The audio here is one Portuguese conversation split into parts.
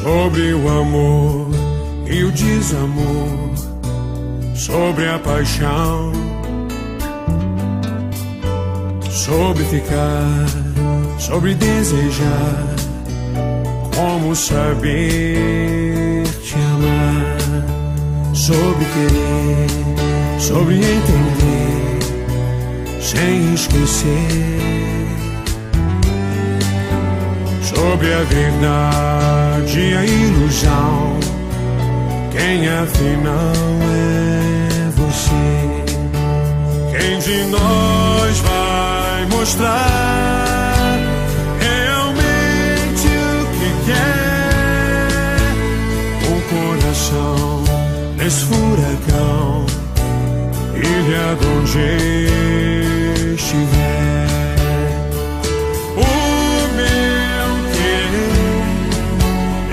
sobre o amor e o desamor, sobre a paixão, sobre ficar, sobre desejar, como saber te amar, sobre querer, sobre entender, sem esquecer, sobre a verdade e a ilusão, quem afinal é você? Quem de nós vai mostrar realmente o que quer? O coração nesse furacão, ilha de onde estiver.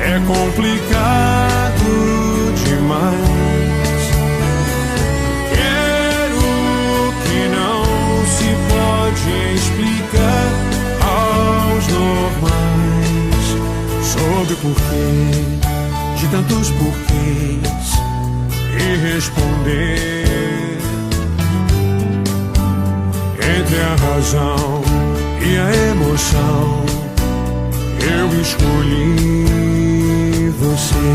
É complicado demais. Quero que não se pode explicar aos normais, sobre o porquê de tantos porquês, e responder entre a razão e a emoção. Eu escolhi você.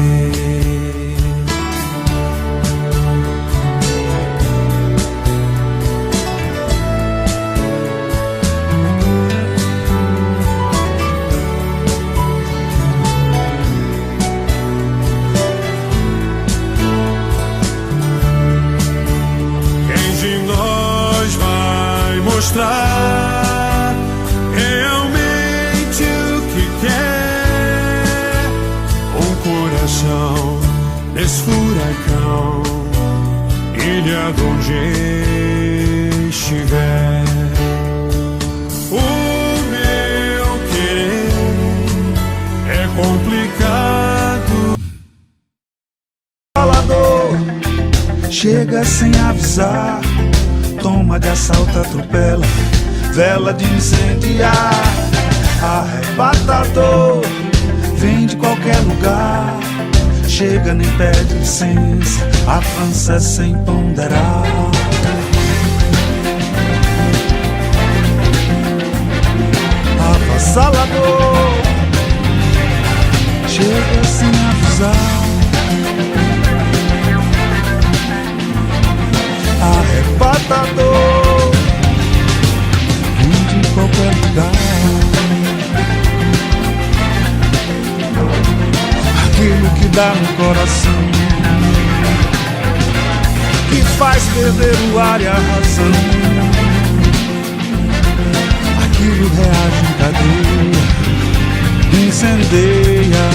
Quem de nós vai mostrar realmente o que quer? Um coração nesse furacão, ilha de onde estiver. O meu querer é complicado. Falador chega sem avisar, toma de assalto, atropela, vela de incendiar. Arrebatador vem de qualquer lugar, chega nem pede licença, a França é sem ponderar. Avassalador chega sem avisar, arrebatador vem de qualquer lugar, aquilo que dá no coração, que faz perder o ar e a razão, aquilo reage em cadeia, incendeia.